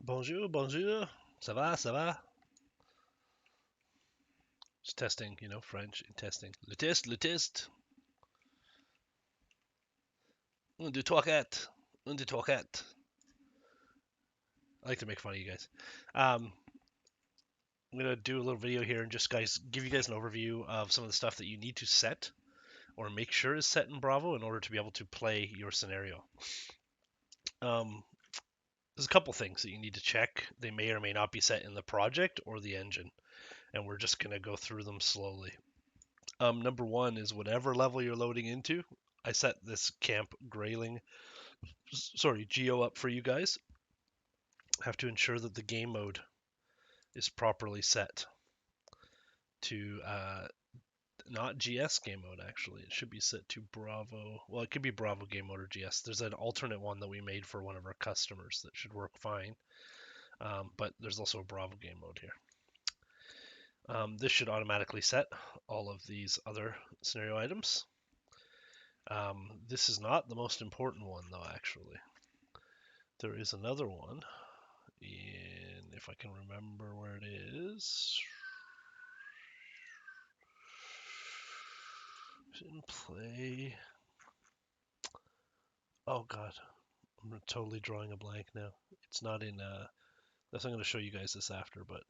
Bonjour, bonjour. Ça va, ça va? Just testing, French and testing. Le test, le test. Un, deux, trois, quatre. Un, deux, trois, quatre. I like to make fun of you guys. I'm gonna do a little video here and just give you guys an overview of some of the stuff that you need to set or make sure is set in Bravo in order to be able to play your scenario. There's a couple things that you need to check. They may or may not be set in the project or the engine, and we're just gonna go through them slowly. Number one is whatever level you're loading into. I set this Camp Grayling, Geo up for you guys. Have to ensure that the game mode is properly set to not GS game mode. Actually, it should be set to Bravo. Well, it could be Bravo game mode or GS. There's an alternate one that we made for one of our customers that should work fine. But there's also a Bravo game mode here. This should automatically set all of these other scenario items. This is not the most important one, though, actually. There is another one, and if I can remember where it is. In play. Oh, God. I'm totally drawing a blank now. It's not in. I'm going to show you guys this after, but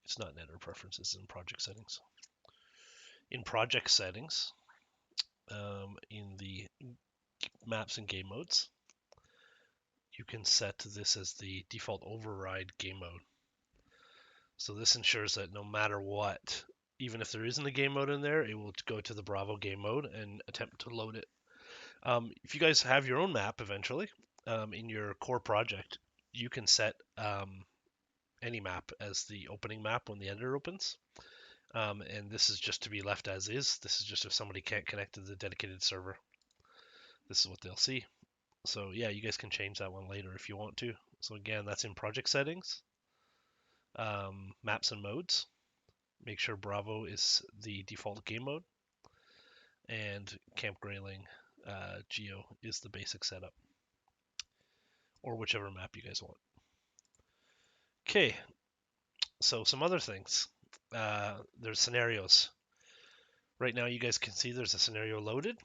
it's not in editor preferences, it's in project settings. In project settings, in the maps and game modes, you can set this as the default override game mode. So this ensures that no matter what, even if there isn't a game mode in there, it will go to the Bravo game mode and attempt to load it. If you guys have your own map eventually in your core project, you can set any map as the opening map when the editor opens. And this is just to be left as is. This is just if somebody can't connect to the dedicated server. This is what they'll see. So yeah, you guys can change that one later if you want to. So again, that's in project settings, maps and modes. Make sure Bravo is the default game mode, and Camp Grayling Geo is the basic setup, or whichever map you guys want. Okay, so some other things. There's scenarios. Right now, you guys can see there's a scenario loaded.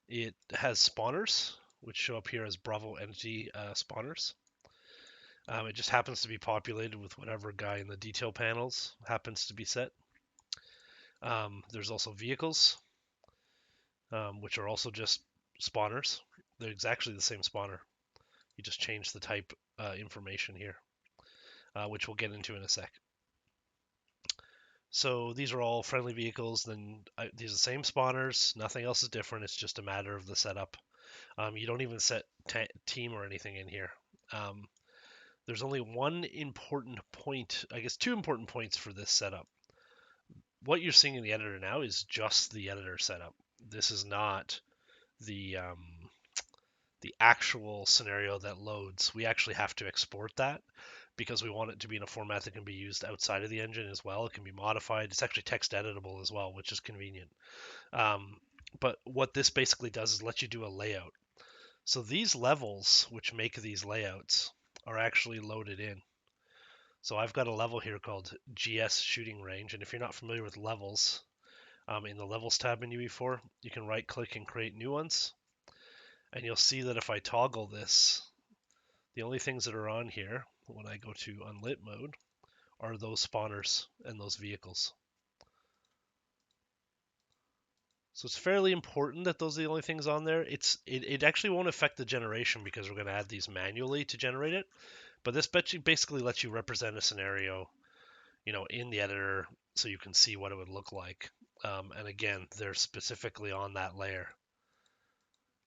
It has spawners, which show up here as Bravo Entity spawners. It just happens to be populated with whatever guy in the detail panels happens to be set. There's also vehicles, which are also just spawners. They're exactly the same spawner. You just change the type information here, which we'll get into in a sec. So these are all friendly vehicles. Then these are the same spawners. Nothing else is different. It's just a matter of the setup. You don't even set team or anything in here. There's only one important point, I guess two important points for this setup. What you're seeing in the editor now is just the editor setup. This is not the actual scenario that loads. We actually have to export that because we want it to be in a format that can be used outside of the engine as well. It can be modified. It's actually text editable as well, which is convenient. But what this basically does is let you do a layout. So these levels, which make these layouts, are actually loaded in. So I've got a level here called GS Shooting Range, and if you're not familiar with levels, in the Levels tab in UE4, you can right-click and create new ones. And you'll see that if I toggle this, the only things that are on here when I go to unlit mode are those spawners and those vehicles. So it's fairly important that those are the only things on there. It actually won't affect the generation because we're going to add these manually to generate it. But this basically lets you represent a scenario, in the editor so you can see what it would look like. And again, they're specifically on that layer.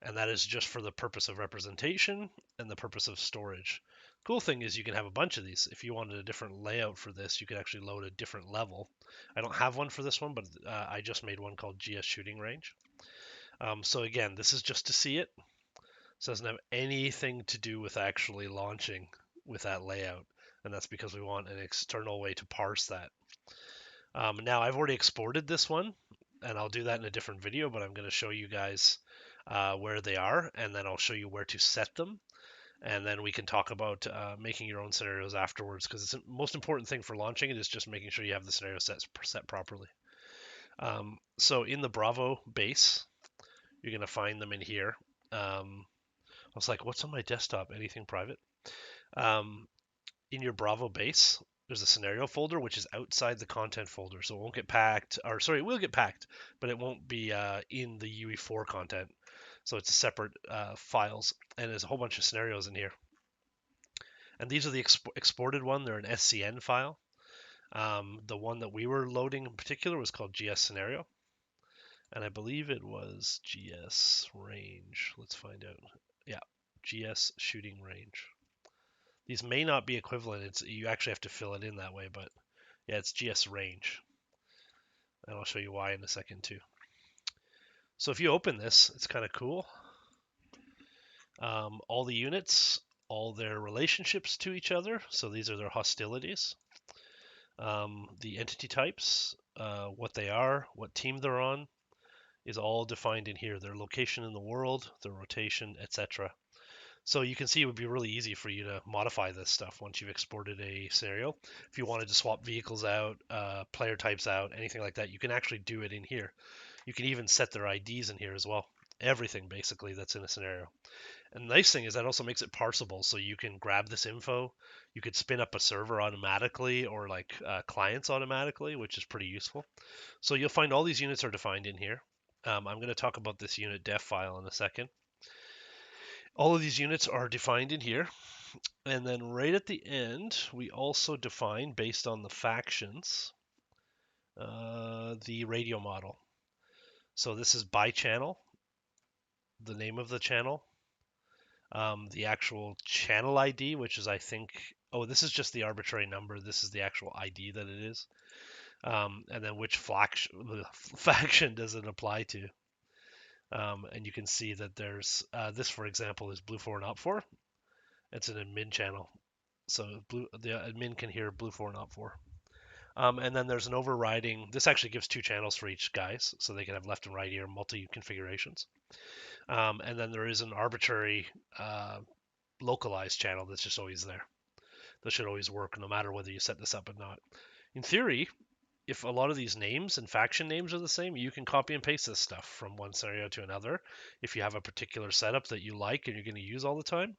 And that is just for the purpose of representation and the purpose of storage. Cool thing is you can have a bunch of these. If you wanted a different layout for this, you could actually load a different level. I don't have one for this one, but I just made one called GS Shooting Range. So again, this is just to see it. So it doesn't have anything to do with actually launching with that layout. And that's because we want an external way to parse that. Now I've already exported this one, and I'll do that in a different video, but I'm going to show you guys where they are, and then I'll show you where to set them. and then we can talk about making your own scenarios afterwards, because the most important thing for launching it is just making sure you have the scenario set properly. So in the Bravo base, you're going to find them in here. I was like, what's on my desktop? Anything private? Um, in your Bravo base, there's a scenario folder which is outside the content folder, so it won't get packed. Or sorry, it will get packed, but it won't be in the UE4 content. So it's a separate files, and there's a whole bunch of scenarios in here. And these are the exported one. They're an SCN file. The one that we were loading in particular was called GS Scenario, and I believe it was GS Range. Let's find out. Yeah, GS Shooting Range. These may not be equivalent. You actually have to fill it in that way, but yeah, it's GS Range, and I'll show you why in a second too. So if you open this, it's kind of cool. All the units, all their relationships to each other. So these are their hostilities. The entity types, what they are, what team they're on, is all defined in here. Their location in the world, their rotation, etc. So you can see it would be really easy for you to modify this stuff once you've exported a scenario. If you wanted to swap vehicles out, player types out, anything like that, you can actually do it in here. You can even set their IDs in here as well. Everything basically that's in a scenario. And the nice thing is that also makes it parsable, so you can grab this info. You could spin up a server automatically or like clients automatically, which is pretty useful. So you'll find all these units are defined in here. I'm going to talk about this unit def file in a second. All of these units are defined in here. And then right at the end, we also define, based on the factions, the radio model. So this is by channel, the name of the channel, the actual channel ID, which is, I think, oh, this is just the arbitrary number. This is the actual ID that it is. And then which faction does it apply to? And you can see that there's this, for example, is Blue 4 and Op 4. It's an admin channel, so the admin can hear Blue 4 and Op 4. And then there's an overriding. This actually gives two channels for each guys, so they can have left and right ear multi configurations. And then there is an arbitrary localized channel that's just always there. That should always work no matter whether you set this up or not. In theory, if a lot of these names and faction names are the same, you can copy and paste this stuff from one scenario to another. If you have a particular setup that you like and you're going to use all the time,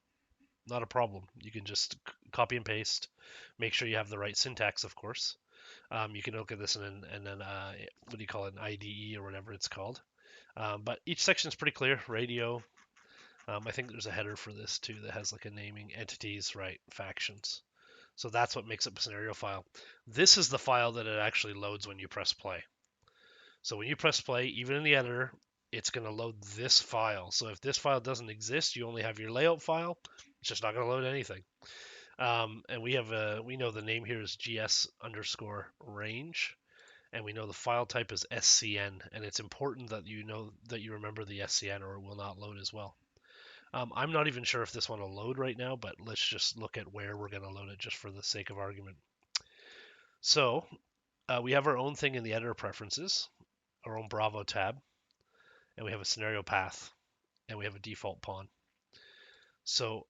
not a problem. You can just copy and paste. Make sure you have the right syntax, of course. You can look at this and then what do you call it, an IDE or whatever it's called. But each section is pretty clear. Radio. I think there's a header for this too that has like a naming, entities, right, factions. So that's what makes up a scenario file. This is the file that it actually loads when you press play. So when you press play, even in the editor, it's going to load this file. So if this file doesn't exist, you only have your layout file. It's just not going to load anything. And we know the name here is GS underscore range, and we know the file type is SCN, and it's important that you remember the SCN or it will not load as well. I'm not even sure if this one will load right now, but let's just look at where we're going to load it just for the sake of argument. So we have our own thing in the editor preferences, our own Bravo tab, and we have a scenario path, and we have a default pawn. So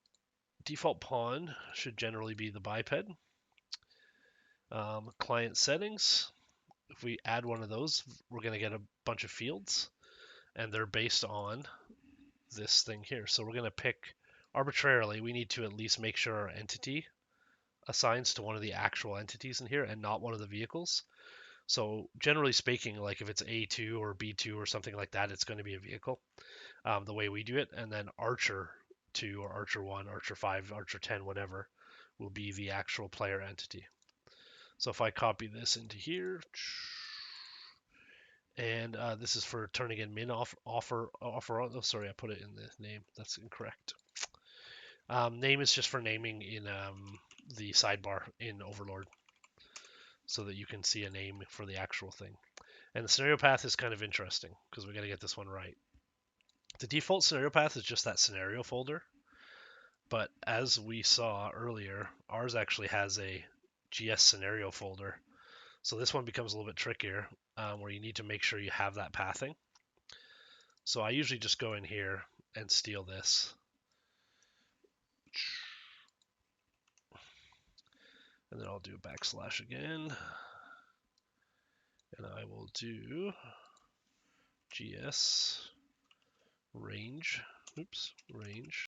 default pawn should generally be the biped. Client settings, if we add one of those, we're going to get a bunch of fields, and they're based on this thing here. So we're going to pick arbitrarily. We need to at least make sure our entity assigns to one of the actual entities in here and not one of the vehicles. So generally speaking, like if it's A2 or B2 or something like that, it's going to be a vehicle, the way we do it. And then Archer 2 or Archer 1, Archer 5, Archer 10, whatever, will be the actual player entity. So if I copy this into here, and this is for turning in min offer. Oh, sorry, I put it in the name. That's incorrect. Name is just for naming in the sidebar in Overlord, so that you can see a name for the actual thing. And the scenario path is kind of interesting because we got to get this one right. The default scenario path is just that scenario folder, but as we saw earlier, ours actually has a GS scenario folder. So this one becomes a little bit trickier, where you need to make sure you have that pathing. So I usually just go in here and steal this. And then I'll do a backslash again. And I will do GS range. Oops, range